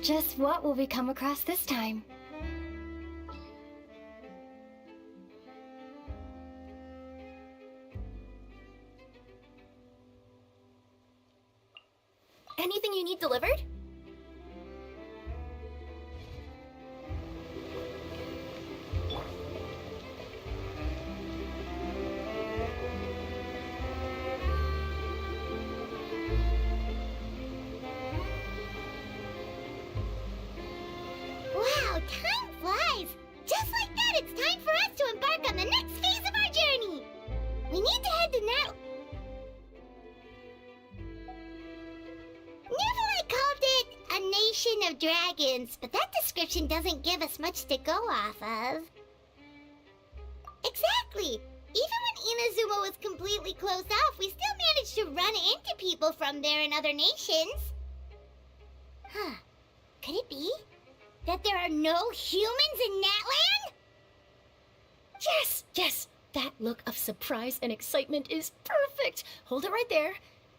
Just what will we come across this time? Anything you need delivered? Wow, time flies! Just like that, it's time for us to embark on the next phase of our journey! We need to head to Never called it a nation of dragons, but that description doesn't give us much to go off of. Exactly! Even when Inazuma was completely closed off, we still managed to run into people from there in other nations. Huh. Could it be that there are no humans in Natlan? Yes, yes! That look of surprise and excitement is perfect! Hold it right there.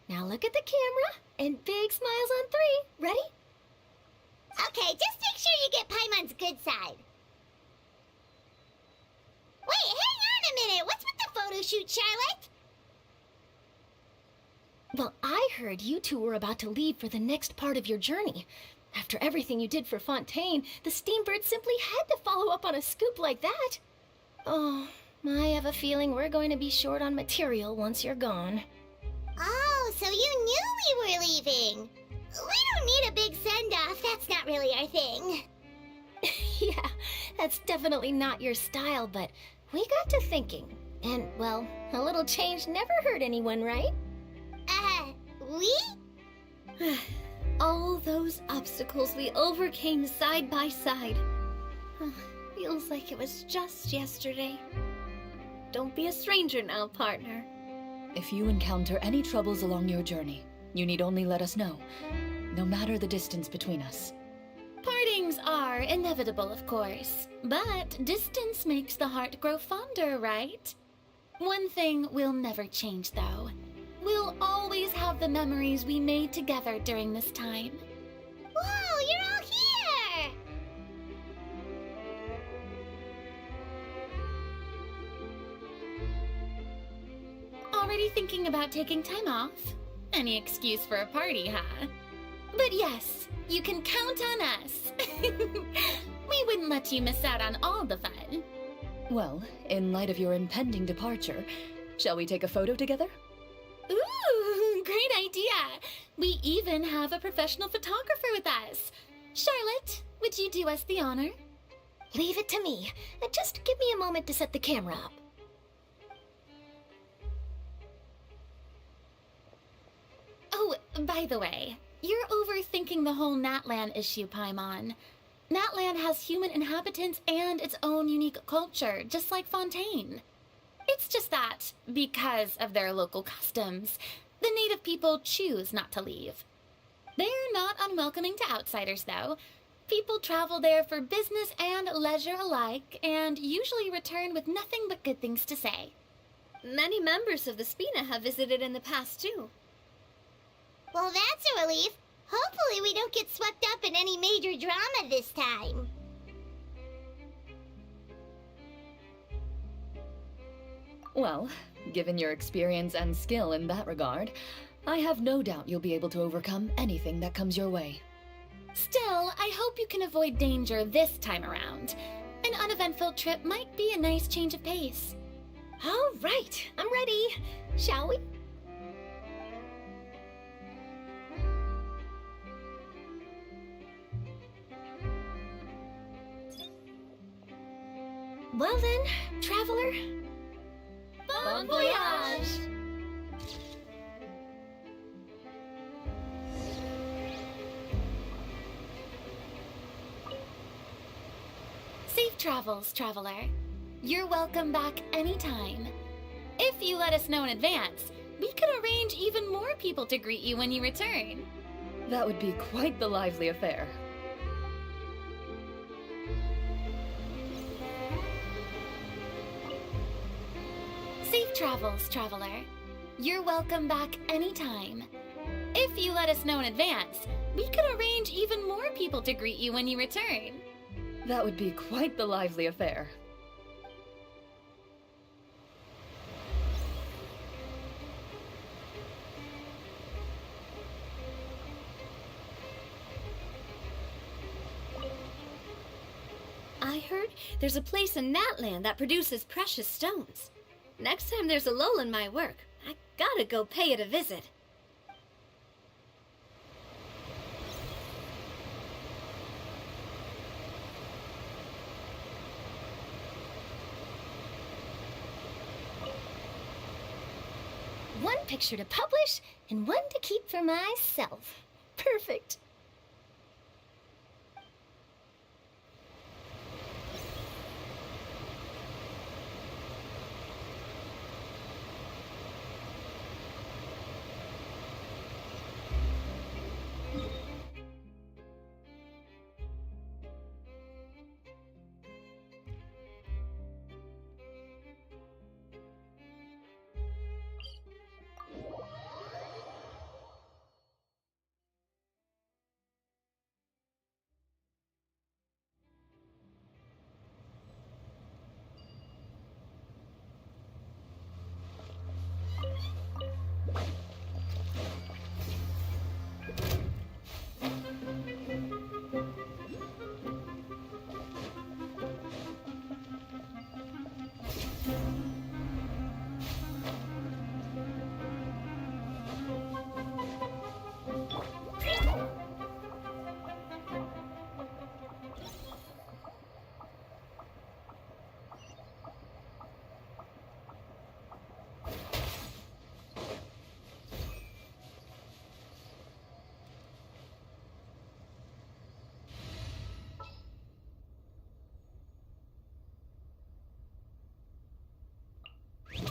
Now look at the camera, and big smiles on 3. Ready? Okay, just make sure you get Paimon's good side. Wait, hang on a minute! What's with the photo shoot, Charlotte? Well, I heard you two were about to leave for the next part of your journey. After everything you did for Fontaine, the Steambird simply had to follow up on a scoop like that. Oh, I have a feeling we're going to be short on material once you're gone. Oh, so you knew we were leaving. We don't need a big send-off. That's not really our thing. Yeah, that's definitely not your style, but we got to thinking. And, well, a little change never hurt anyone, right? We? All those obstacles we overcame side by side. Feels like it was just yesterday. Don't be a stranger now, partner. If you encounter any troubles along your journey, you need only let us know, no matter the distance between us. Partings are inevitable, of course, but distance makes the heart grow fonder, right? One thing will never change, though. We'll always have the memories we made together during this time. Whoa, you're all here! Already thinking about taking time off? Any excuse for a party, huh? But yes, you can count on us. We wouldn't let you miss out on all the fun. Well, in light of your impending departure, shall we take a photo together? Ooh, great idea! We even have a professional photographer with us. Charlotte, would you do us the honor? Leave it to me. Just give me a moment to set the camera up. Oh, by the way, you're overthinking the whole Natlan issue, Paimon. Natlan has human inhabitants and its own unique culture, just like Fontaine. It's just that, because of their local customs, the native people choose not to leave. They're not unwelcoming to outsiders, though. People travel there for business and leisure alike, and usually return with nothing but good things to say. Many members of the Spina have visited in the past, too. Well, that's a relief. Hopefully we don't get swept up in any major drama this time. Well, given your experience and skill in that regard, I have no doubt you'll be able to overcome anything that comes your way. Still, I hope you can avoid danger this time around. An uneventful trip might be a nice change of pace. All right, I'm ready. Shall we? Well then, traveler. Bon voyage! Safe travels, traveler. You're welcome back anytime. If you let us know in advance, we can arrange even more people to greet you when you return. That would be quite the lively affair. Safe travels, traveler. You're welcome back anytime. If you let us know in advance, We could arrange even more people to greet you when you return. That would be quite the lively affair. I heard there's a place in Natland that produces precious stones. Next time there's a lull in my work, I gotta go pay it a visit. One picture to publish and one to keep for myself. Perfect.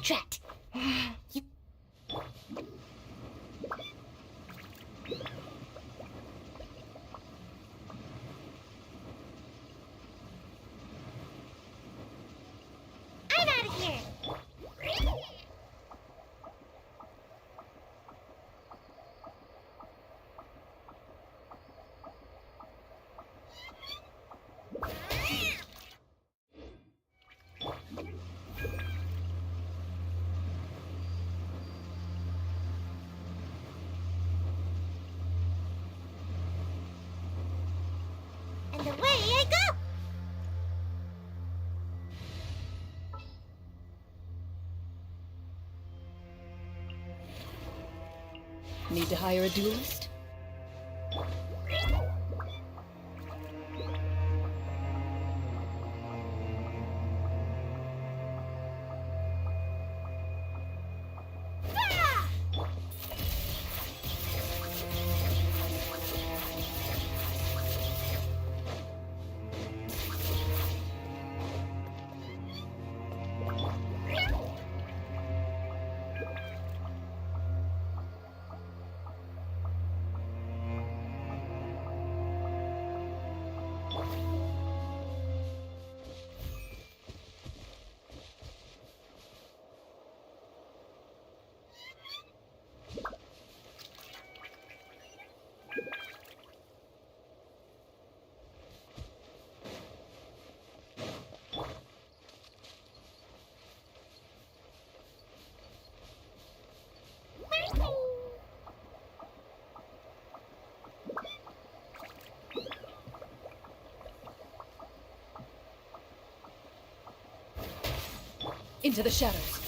Drat. You... I'm out of here. And away I go! Need to hire a duelist? Into the shadows.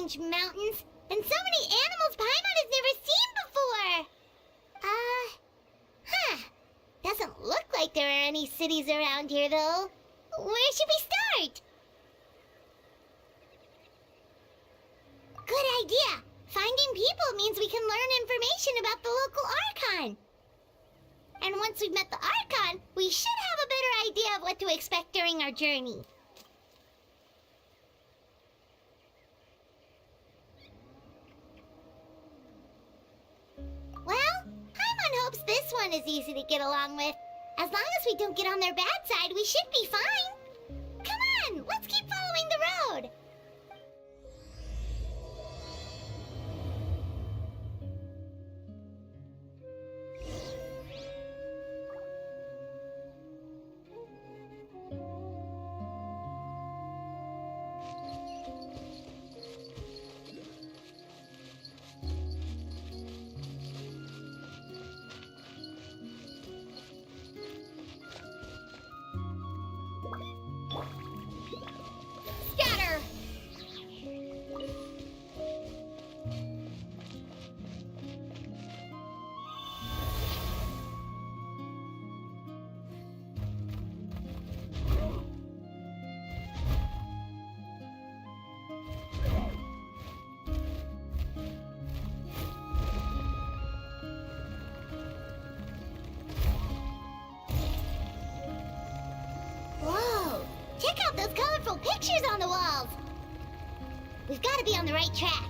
strange mountains, and so many animals Paimon has never seen before. Doesn't look like there are any cities around here, though. Where should we start? Good idea. Finding people means we can learn information about the local Archon. And once we've met the Archon, we should have a better idea of what to expect during our journey. Well, Paimon hopes this one is easy to get along with. As long as we don't get on their bad side, we should be fine. Come on, let's keep following the road. Scatter! Whoa! Check out those colorful pictures on the walls! We've got to be on the right track.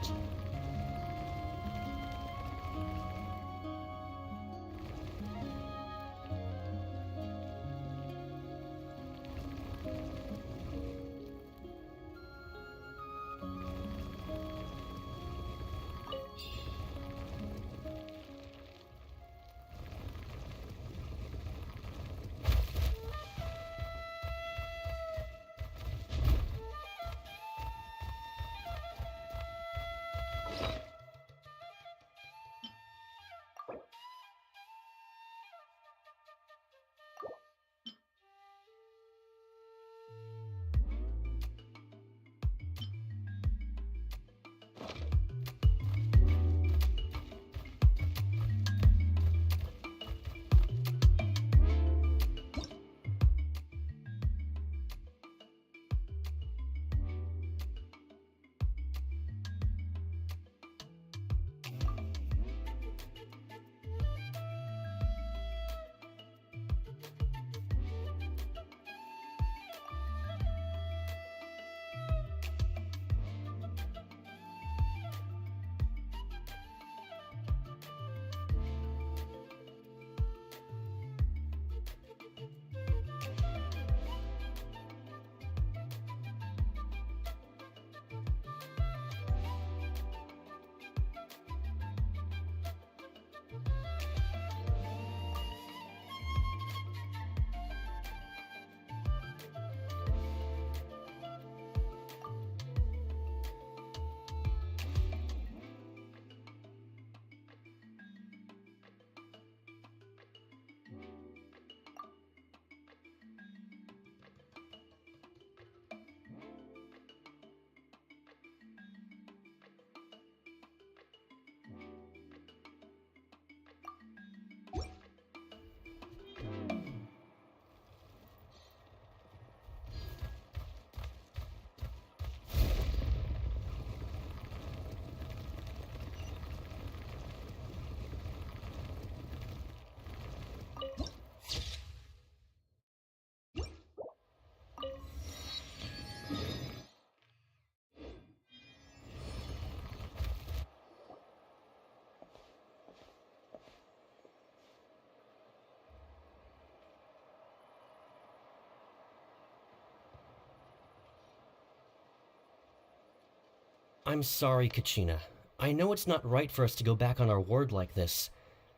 I'm sorry, Kachina. I know it's not right for us to go back on our word like this,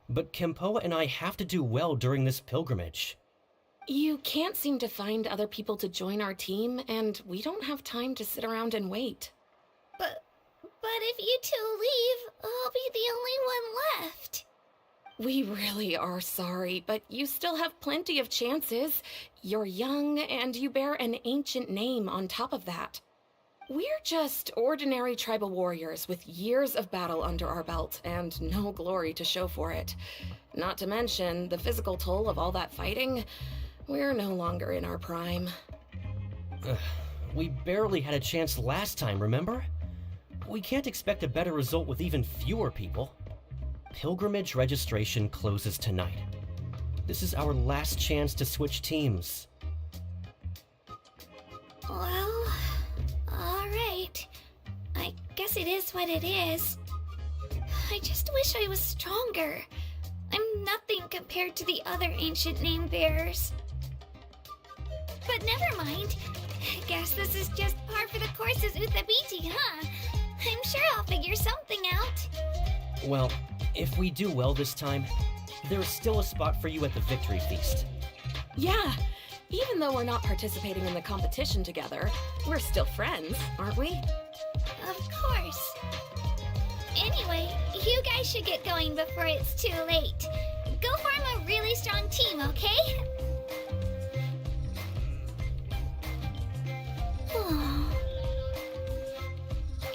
but Kempoa and I have to do well during this pilgrimage. You can't seem to find other people to join our team, and we don't have time to sit around and wait. But if you two leave, I'll be the only one left. We really are sorry, but you still have plenty of chances. You're young, and you bear an ancient name on top of that. We're just ordinary tribal warriors with years of battle under our belt and no glory to show for it. Not to mention the physical toll of all that fighting. We're no longer in our prime. We barely had a chance last time, remember? We can't expect a better result with even fewer people. Pilgrimage registration closes tonight. This is our last chance to switch teams. Well, alright. I guess it is what it is. I just wish I was stronger. I'm nothing compared to the other ancient name bearers. But never mind. Guess this is just par for the course as Uthabiti, huh? I'm sure I'll figure something out. Well, if we do well this time, there's still a spot for you at the Victory Feast. Yeah, even though we're not participating in the competition together, we're still friends, aren't we? Of course. Anyway, you guys should get going before it's too late. Go form a really strong team, okay?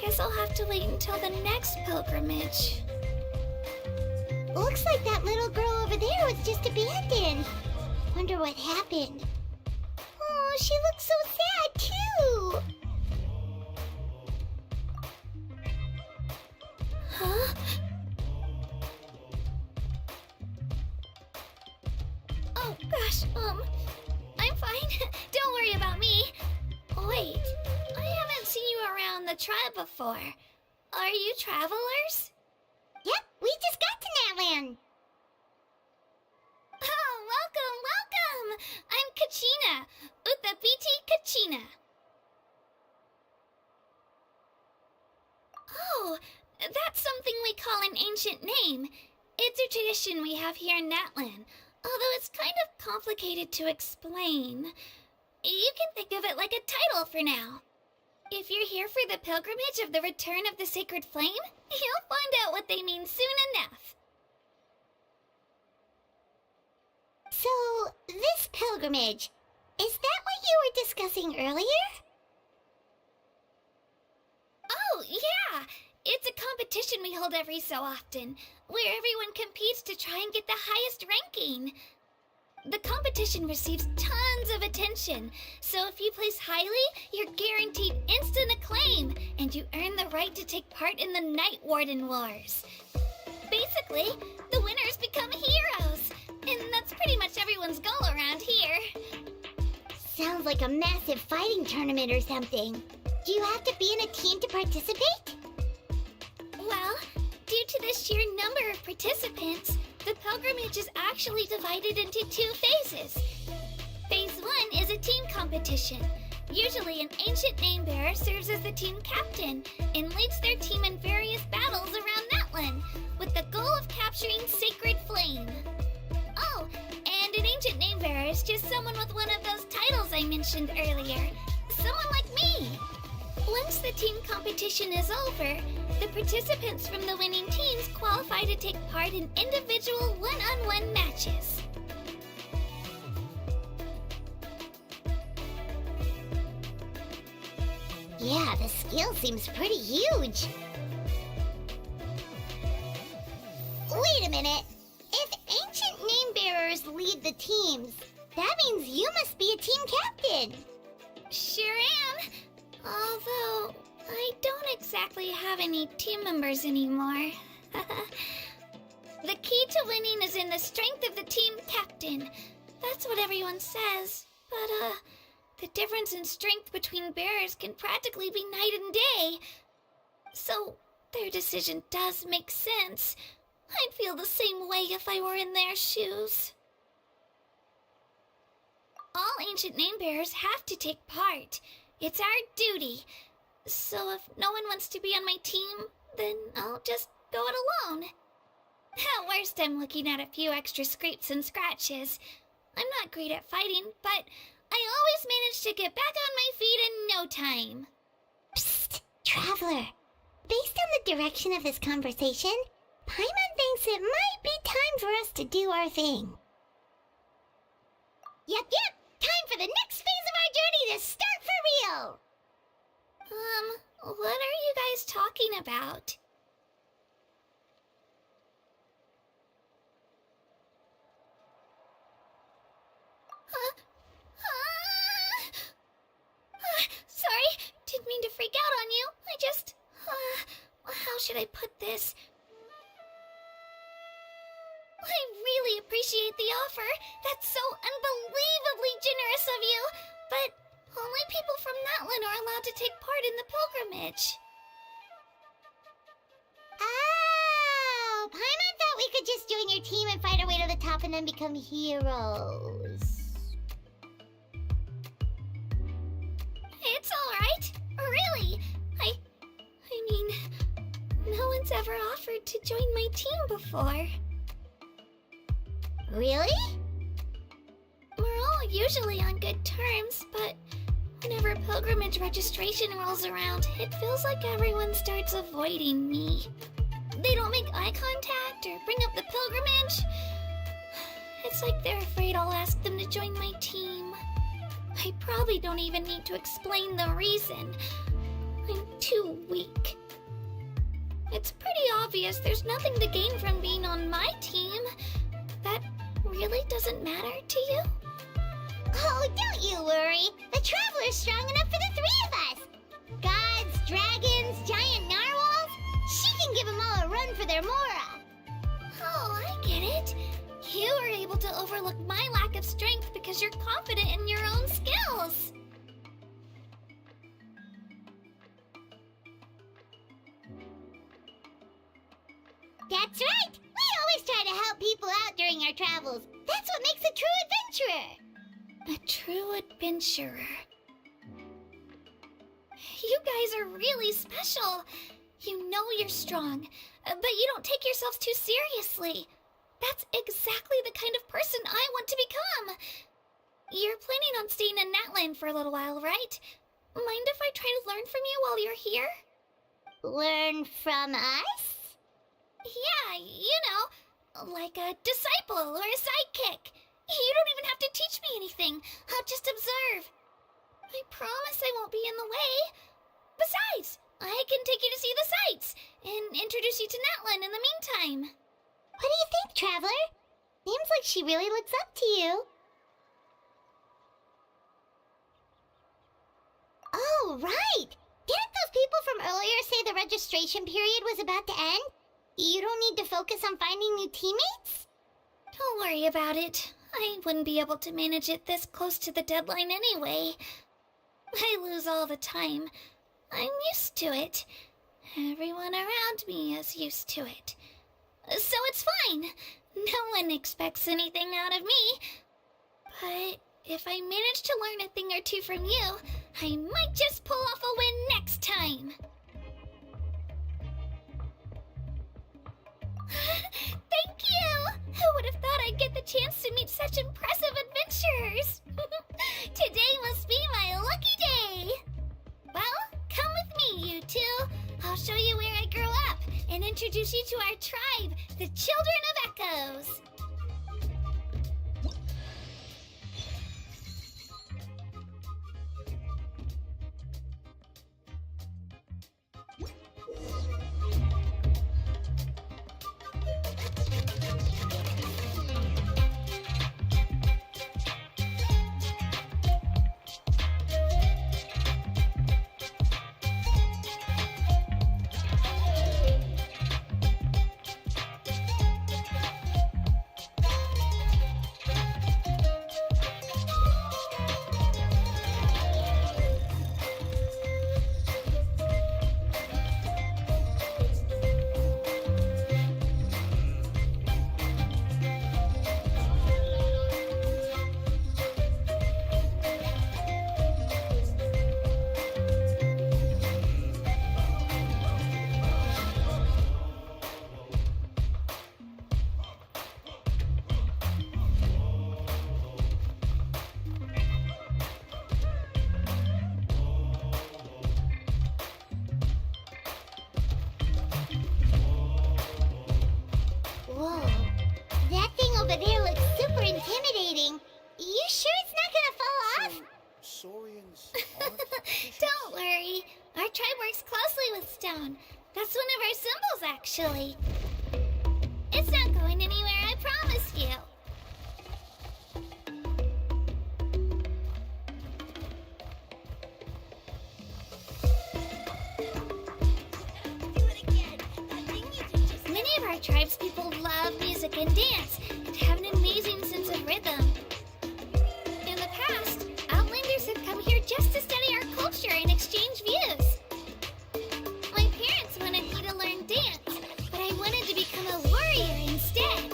Guess I'll have to wait until the next pilgrimage. Looks like that little girl over there was just abandoned. Wonder what happened. Oh, she looks so sad, too. Huh? Oh, gosh, I'm fine. Don't worry about me. Wait, I haven't seen you around the tribe before. Are you travelers? Yep, we just got to Natlan. Oh, welcome! I'm Kachina, Uthabiti Kachina. Oh, that's something we call an ancient name. It's a tradition we have here in Natlan, although it's kind of complicated to explain. You can think of it like a title for now. If you're here for the pilgrimage of the return of the sacred flame, you'll find out what they mean soon enough. So, this pilgrimage, is that what you were discussing earlier? Oh, yeah! It's a competition we hold every so often, where everyone competes to try and get the highest ranking. The competition receives tons of attention, so if you place highly, you're guaranteed instant acclaim, and you earn the right to take part in the Night Warden Wars. Basically, the winners become heroes, and that's pretty much everyone's goal around here. Sounds like a massive fighting tournament or something. Do you have to be in a team to participate? Well, due to the sheer number of participants, the pilgrimage is actually divided into 2 phases. Phase 1 is a team competition. Usually an ancient name bearer serves as the team captain and leads their team in various battles around Natlan, with the goal of capturing Sacred Flame. Oh, and an ancient name bearer is just someone with one of those titles I mentioned earlier. Someone like me. Once the team competition is over, the participants from the winning teams qualify to take part in individual one-on-one matches. Yeah, the skill seems pretty huge. Wait a minute. If ancient name bearers lead the teams, that means you must be a team captain. Sure am. Although, I don't exactly have any team members anymore. The key to winning is in the strength of the team captain. That's what everyone says. But, the difference in strength between bearers can practically be night and day. So, their decision does make sense. I'd feel the same way if I were in their shoes. All ancient name bearers have to take part. It's our duty. So if no one wants to be on my team, then I'll just go it alone. At worst, I'm looking at a few extra scrapes and scratches. I'm not great at fighting, but I always manage to get back on my feet in no time. Psst, Traveler. Based on the direction of this conversation, Paimon thinks it might be time for us to do our thing. Yep. Time for the next phase of our journey to start for real. What are you guys talking about? Sorry, didn't mean to freak out on you. I just, how should I put this? I really appreciate the offer. That's so unbelievably generous of you. But only people from Natlan are allowed to take part in the pilgrimage. Oh, Paimon thought we could just join your team and fight our way to the top and then become heroes. It's alright. Really. I mean, no one's ever offered to join my team before. Really? We're all usually on good terms, but whenever pilgrimage registration rolls around, it feels like everyone starts avoiding me. They don't make eye contact or bring up the pilgrimage. It's like they're afraid I'll ask them to join my team. I probably don't even need to explain the reason. I'm too weak. It's pretty obvious there's nothing to gain from being on my team. That really doesn't matter to you? Oh, don't you worry. The Traveler's strong enough for the three of us. Gods, dragons, giant narwhals. She can give them all a run for their Mora. Oh, I get it. You were able to overlook my lack of strength because you're confident in your own skills. That's right! We always try to help people out during our travels. That's what makes a true adventurer. A true adventurer. You guys are really special. You know you're strong, but you don't take yourselves too seriously. That's exactly the kind of person I want to become. You're planning on staying in Natlan for a little while, right? Mind if I try to learn from you while you're here? Learn from us? Yeah, you know, like a disciple or a sidekick. You don't even have to teach me anything. I'll just observe. I promise I won't be in the way. Besides, I can take you to see the sights and introduce you to Natlan in the meantime. What do you think, Traveler? Seems like she really looks up to you. Oh, right! Didn't those people from earlier say the registration period was about to end? You don't need to focus on finding new teammates? Don't worry about it. I wouldn't be able to manage it this close to the deadline anyway. I lose all the time. I'm used to it. Everyone around me is used to it. So it's fine. No one expects anything out of me. But if I manage to learn a thing or two from you, I might just pull off a win next time. Thank you! Who would have thought I'd get the chance to meet such impressive adventurers? Today must be my lucky day! Well, come with me, you two. I'll show you where I grew up and introduce you to our tribe, the Children of Echoes. Whoa, that thing over there looks super intimidating. You sure it's not gonna fall off? Saurians aren't vicious? Don't worry. Our tribe works closely with stone. That's one of our symbols, actually. It's not going anywhere, I promise you. Many of our tribes people love music and dance and have an amazing sense of rhythm. In the past, Outlanders have come here just to study our culture and exchange views. My parents wanted me to learn dance, but I wanted to become a warrior instead.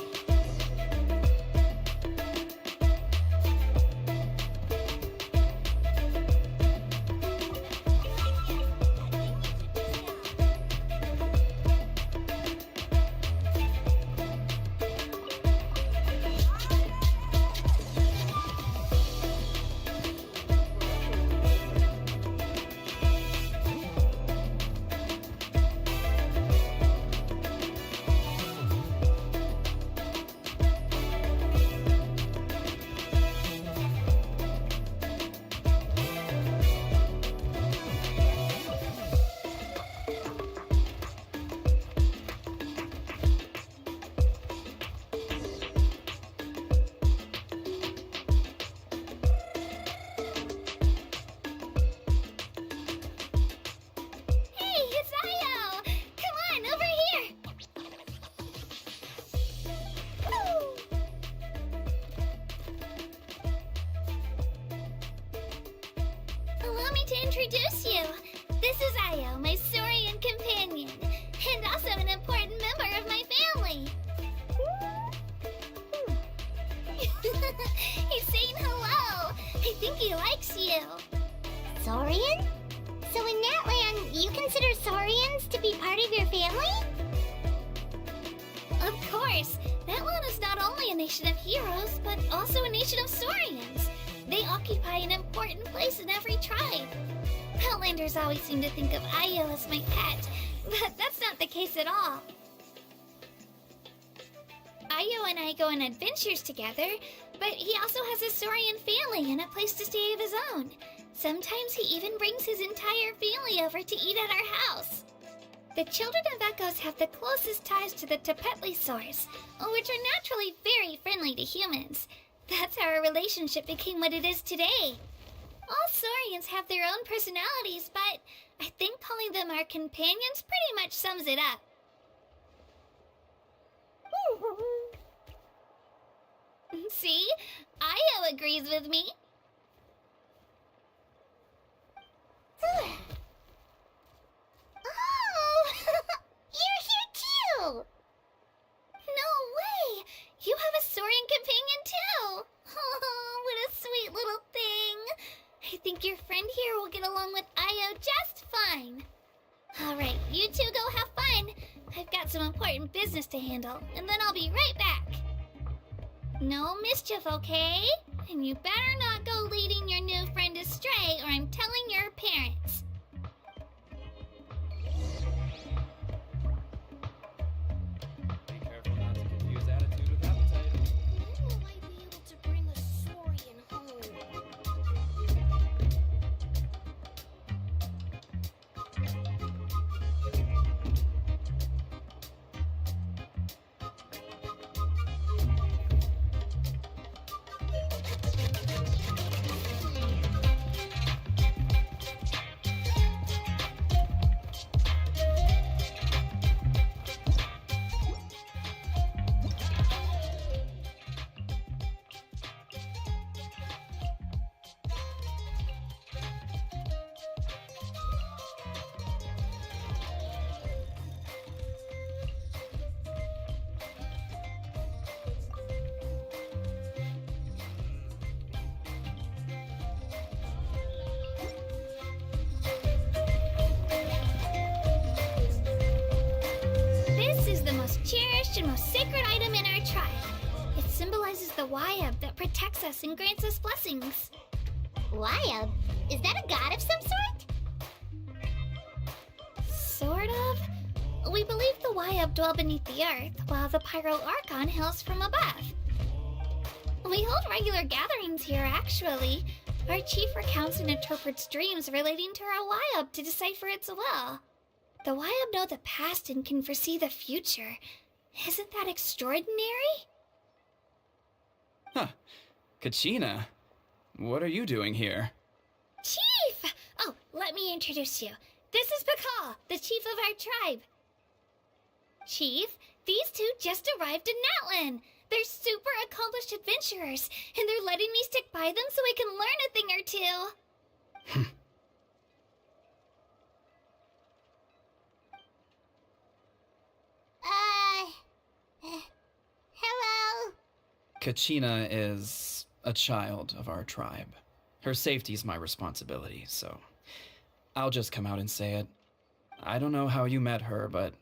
Allow me to introduce you. This is Io, my Saurian companion, and also an important member of my family. He's saying hello. I think he likes you. Saurian? So in that land, you consider Saurians to be part of your family? Of course. That land is not only a nation of heroes, but also a nation of Saurians. They occupy an important place in every tribe. Outlanders always seem to think of Io as my pet, but that's not the case at all. Io and I go on adventures together, but he also has a Saurian family and a place to stay of his own. Sometimes he even brings his entire family over to eat at our house. The children of Echoes have the closest ties to the Tepetli source, which are naturally very friendly to humans. That's how our relationship became what it is today. All Saurians have their own personalities, but I think calling them our companions pretty much sums it up. See? Io agrees with me. Oh! You're here too! No way! You have a Saurian companion too! Oh, what a sweet little thing! I think your friend here will get along with Io just fine. Alright, you two go have fun. I've got some important business to handle, and then I'll be right back. No mischief, okay? And you better not go leading your new friend astray, or I'm telling your parents. Be careful not to confuse attitude with appetite. When will I be able to bring a Saurian home? Cherished and most sacred item in our tribe. It symbolizes the Wyab that protects us and grants us blessings. Wyab? Is that a god of some sort? Sort of. We believe the Wyab dwell beneath the earth, while the Pyro Archon hails from above. We hold regular gatherings here, actually, Our chief recounts and interprets dreams relating to our Wyab to decipher its will. The Wyab know the past and can foresee the future. Isn't that extraordinary? Huh. Kachina, what are you doing here? Chief! Oh, let me introduce you. This is Pakal, the chief of our tribe. Chief, these two just arrived in Natlan. They're super accomplished adventurers, and they're letting me stick by them so I can learn a thing or two. Hello? Kachina is a child of our tribe. Her safety's my responsibility, so I'll just come out and say it. I don't know how you met her, but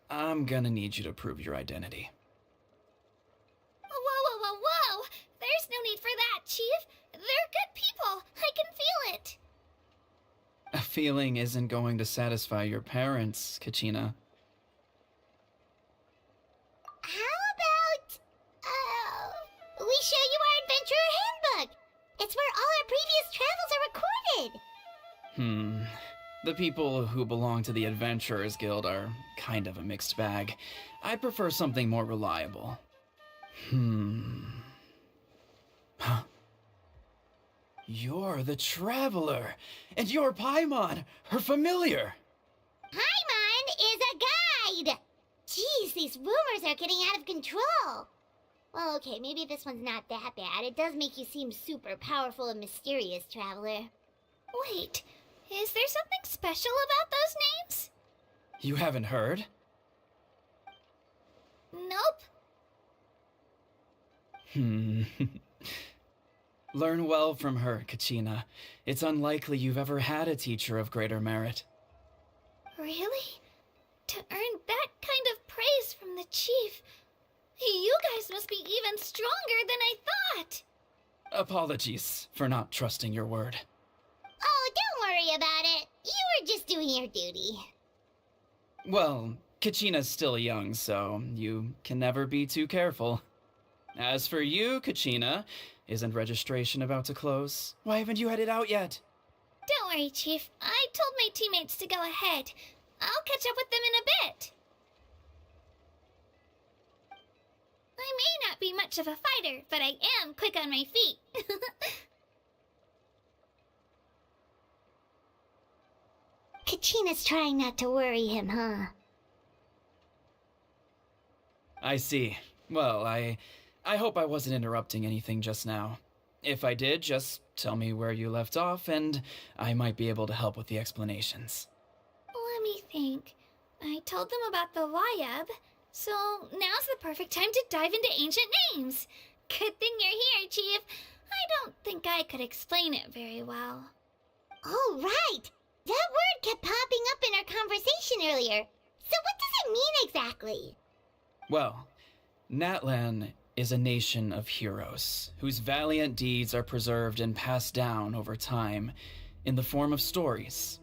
I'm gonna need you to prove your identity. Whoa! There's no need for that, Chief. They're good people. I can feel it. A feeling isn't going to satisfy your parents, Kachina. How about, we show you our adventurer handbook? It's where all our previous travels are recorded. The people who belong to the Adventurers Guild are kind of a mixed bag. I prefer something more reliable. Huh. You're the Traveler, and you're Paimon, her familiar. Paimon is a guide! Jeez, these rumors are getting out of control. Well, okay, maybe this one's not that bad. It does make you seem super powerful and mysterious, Traveler. Wait, is there something special about those names? You haven't heard? Nope. Learn well from her, Kachina. It's unlikely you've ever had a teacher of greater merit. Really? To earn that kind of praise from the chief, you guys must be even stronger than I thought. Apologies for not trusting your word. Oh, don't worry about it. You were just doing your duty. Well, Kachina's still young, so you can never be too careful. As for you, Kachina, isn't registration about to close? Why haven't you headed out yet? Don't worry, Chief. I told my teammates to go ahead. I'll catch up with them in a bit. I may not be much of a fighter, but I am quick on my feet. Kachina's trying not to worry him, huh? I see. Well, I hope I wasn't interrupting anything just now. If I did, just tell me where you left off, and I might be able to help with the explanations. Let me think. I told them about the Wyab, so now's the perfect time to dive into ancient names. Good thing you're here, Chief. I don't think I could explain it very well. Oh, right! That word kept popping up in our conversation earlier. So what does it mean exactly? Well, Natlan is a nation of heroes, whose valiant deeds are preserved and passed down over time in the form of stories.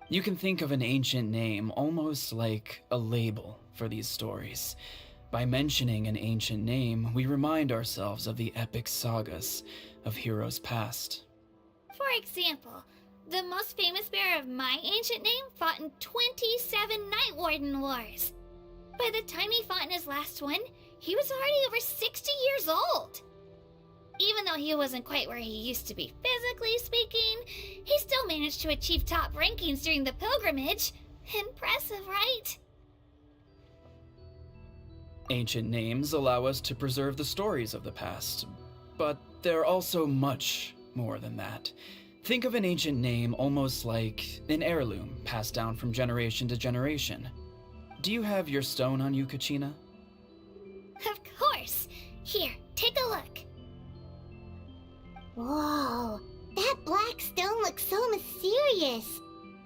You can think of an ancient name almost like a label for these stories. By mentioning an ancient name, we remind ourselves of the epic sagas of heroes past. For example, the most famous bearer of my ancient name fought in 27 Night Warden Wars. By the time he fought in his last one, he was already over 60 years old. Even though he wasn't quite where he used to be physically speaking, he still managed to achieve top rankings during the pilgrimage. Impressive, right? Ancient names allow us to preserve the stories of the past, but they're also much more than that. Think of an ancient name almost like an heirloom passed down from generation to generation. Do you have your stone on you, Kachina? Of course. Here, take a look. Whoa, that black stone looks so mysterious.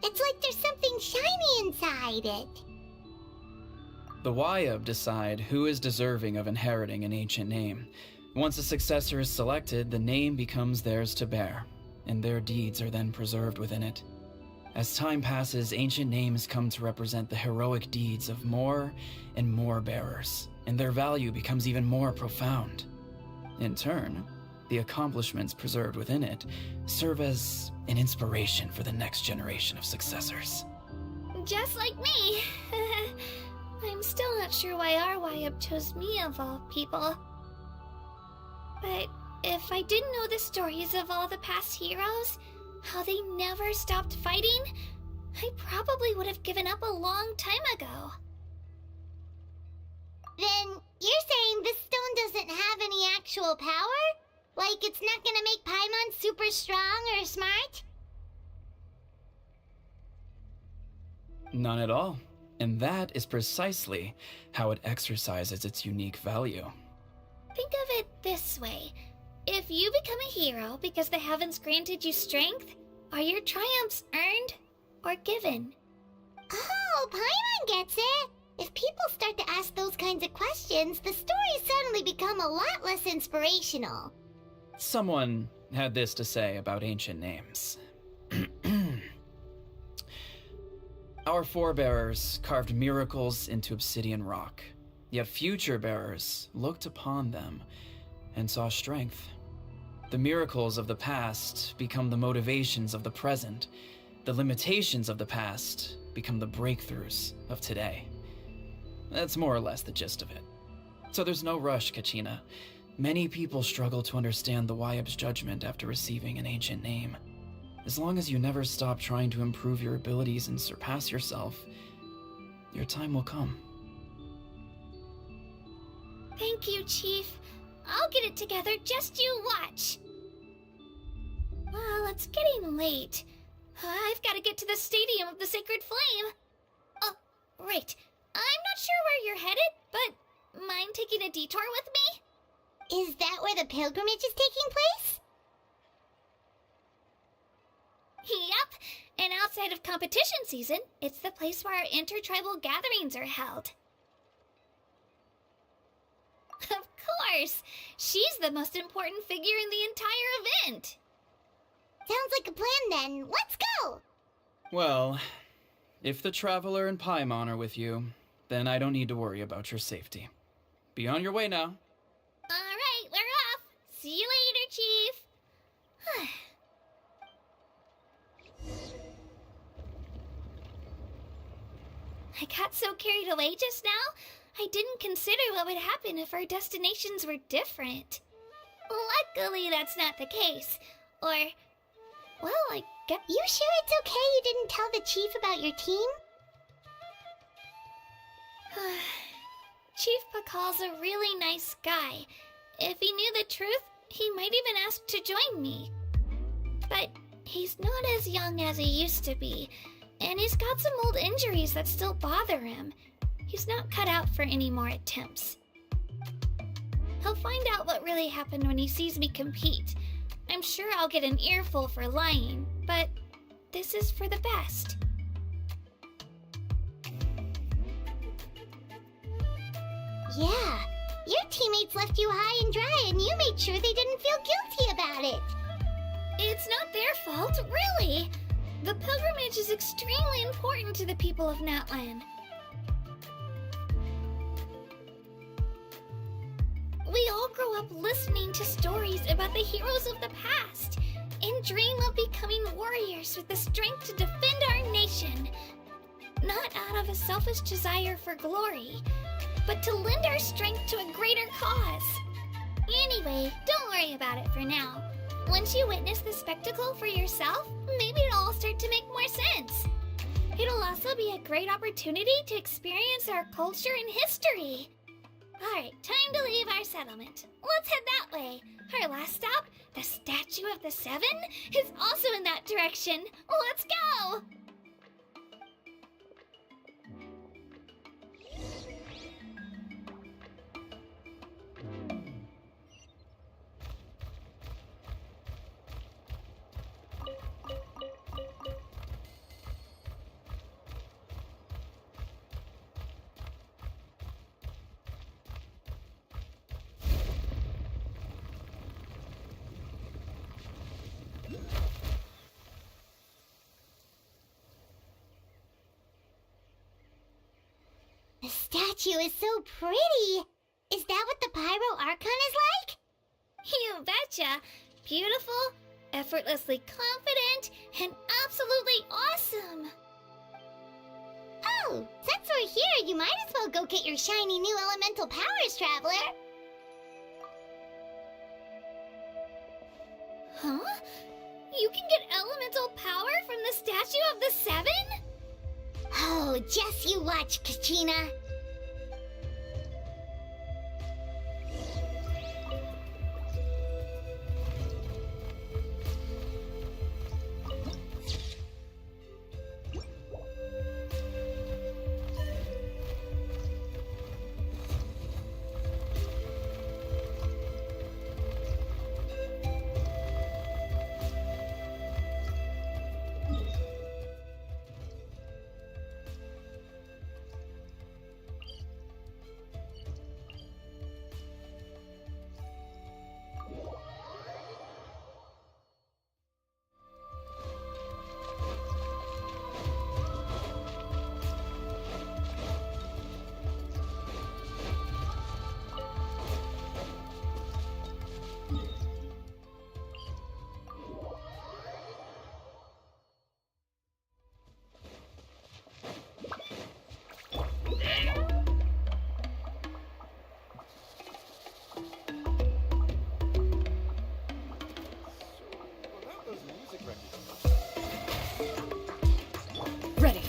It's like there's something shiny inside it. The Wyab decide who is deserving of inheriting an ancient name. Once a successor is selected, the name becomes theirs to bear, and their deeds are then preserved within it. As time passes, ancient names come to represent the heroic deeds of more and more bearers, and their value becomes even more profound. In turn, the accomplishments preserved within it serve as an inspiration for the next generation of successors. Just like me. I'm still not sure why our YUB chose me of all people. But if I didn't know the stories of all the past heroes, how they never stopped fighting, I probably would have given up a long time ago. Then you're saying this stone doesn't have any actual power? Like it's not gonna make Paimon super strong or smart? None at all. And that is precisely how it exercises its unique value. Think of it this way. If you become a hero because the heavens granted you strength, are your triumphs earned or given? Oh, Paimon gets it! If people start to ask those kinds of questions, the stories suddenly become a lot less inspirational. Someone had this to say about ancient names. Our forebears carved miracles into obsidian rock, yet future bearers looked upon them and saw strength. The miracles of the past become the motivations of the present. The limitations of the past become the breakthroughs of today. That's more or less the gist of it. So there's no rush, Kachina. Many people struggle to understand the YUB's judgment after receiving an ancient name. As long as you never stop trying to improve your abilities and surpass yourself, your time will come. Thank you, Chief. I'll get it together, just you watch. Well, it's getting late. I've got to get to the Stadium of the Sacred Flame. Oh, right. I'm not sure where you're headed, but mind taking a detour with me? Is that where the pilgrimage is taking place? Yep, and outside of competition season, it's the place where our intertribal gatherings are held. Of course! She's the most important figure in the entire event! Sounds like a plan then. Let's go! Well, if the Traveler and Paimon are with you, then I don't need to worry about your safety. Be on your way now. Alright, we're off! See you later, Chief! I got so carried away just now, I didn't consider what would happen if our destinations were different. Luckily, that's not the case. Or, well, I guess... You sure it's okay you didn't tell the Chief about your team? Chief Pakal's a really nice guy. If he knew the truth, he might even ask to join me. But he's not as young as he used to be, and he's got some old injuries that still bother him. He's not cut out for any more attempts. He'll find out what really happened when he sees me compete. I'm sure I'll get an earful for lying, but this is for the best. Yeah, your teammates left you high and dry and you made sure they didn't feel guilty about it. It's not their fault, really. The pilgrimage is extremely important to the people of Natlan. We all grow up listening to stories about the heroes of the past and dream of becoming warriors with the strength to defend our nation. Not out of a selfish desire for glory, but to lend our strength to a greater cause. Anyway, don't worry about it for now. Once you witness the spectacle for yourself, maybe it'll all start to make more sense. It'll also be a great opportunity to experience our culture and history. Alright, time to leave our settlement. Let's head that way. Our last stop, the Statue of the Seven, is also in that direction. Let's go! The statue is so pretty! Is that what the Pyro Archon is like? You betcha! beautiful, effortlessly confident, and absolutely awesome. Oh, since we're here, you might as well go get your shiny new elemental powers, Traveler. Huh? You can get elemental power from the Statue of the Seven? Oh, just you watch, Kachina. Ready.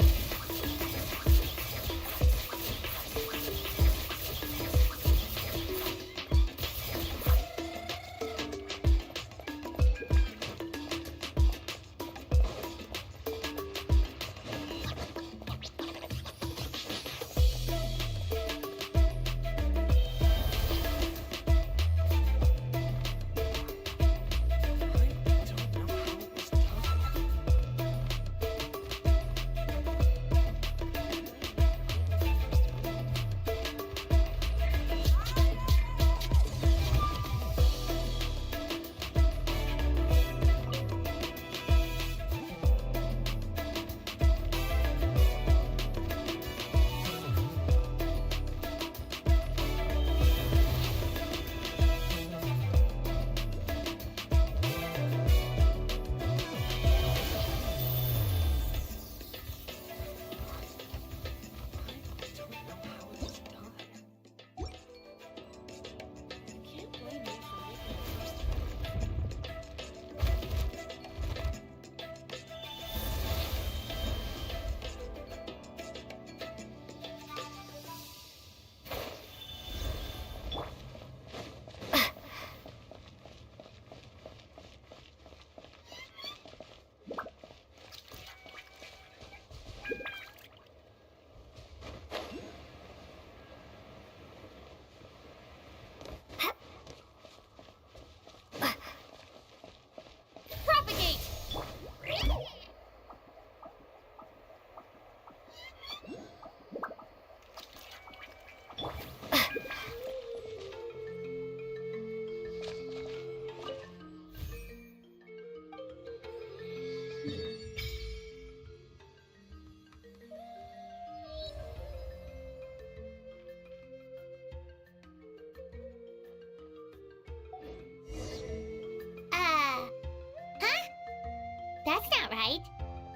That's not right.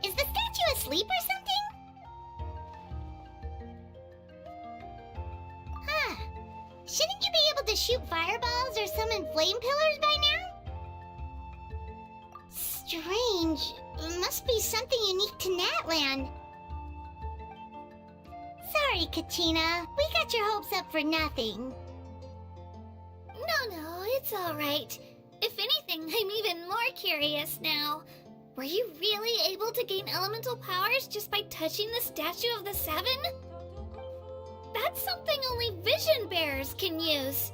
Is the statue asleep or something? Huh. Shouldn't you be able to shoot fireballs or summon flame pillars by now? Strange. Must be something unique to Natland. Sorry, Kachina. We got your hopes up for nothing. No, it's alright. If anything, I'm even more curious now. Were you really able to gain elemental powers just by touching the Statue of the Seven? That's something only vision bearers can use.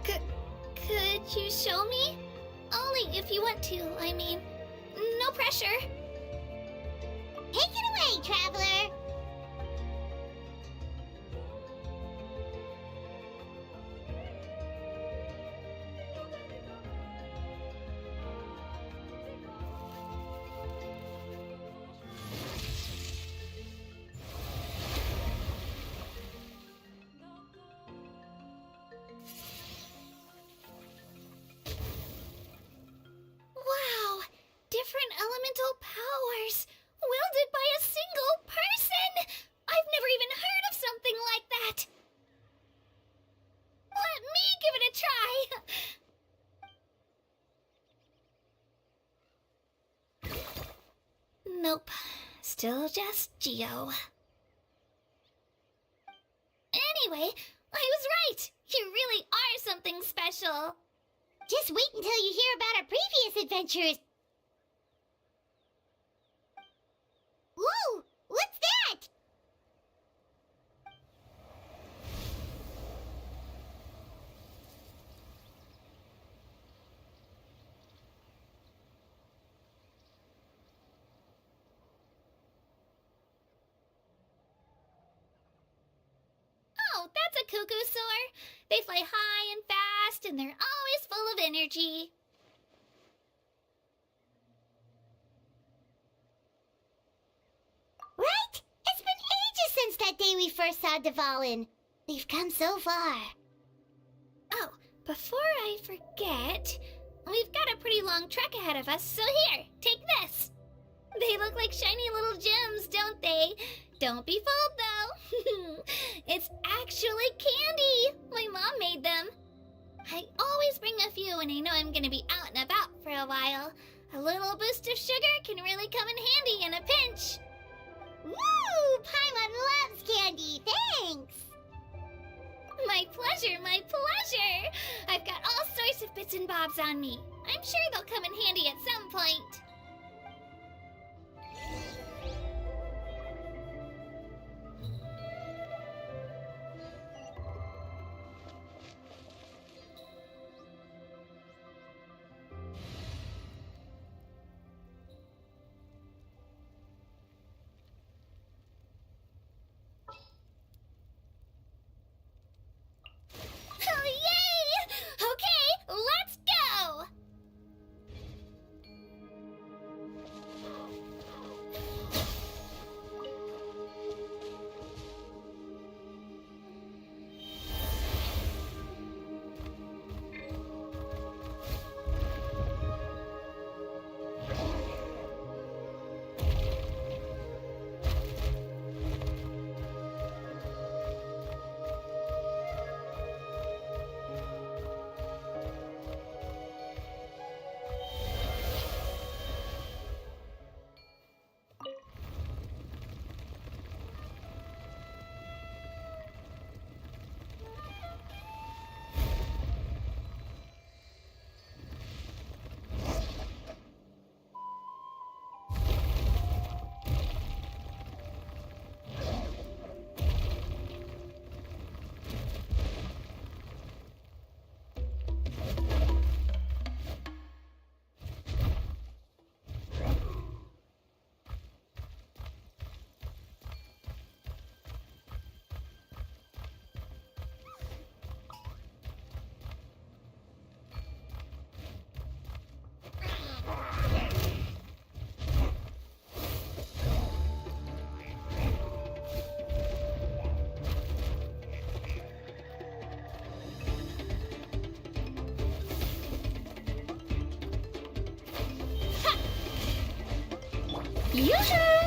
Could you show me? Only if you want to, I mean. No pressure. Take it away, Traveler! powers, wielded by a single person! I've never even heard of something like that! Let me give it a try! Nope. Still just Geo. Anyway, I was right! You really are something special! Just wait until you hear about our previous adventures. Whoa! What's that? Oh, that's a cuckoo soar. They fly high and fast, and they're always full of energy. Right? It's been ages since that day we first saw Dvalin. We've come so far. Oh, before I forget, we've got a pretty long trek ahead of us, so here, take this. They look like shiny little gems, don't they? Don't be fooled, though. It's actually candy. My mom made them. I always bring a few when I know I'm gonna be out and about for a while. A little boost of sugar can really come in handy in a pinch. Woo! Paimon loves candy. Thanks. My pleasure, my pleasure. I've got all sorts of bits and bobs on me. I'm sure they'll come in handy at some point. Oh, yay! Okay, let's go! Yoo-hoo!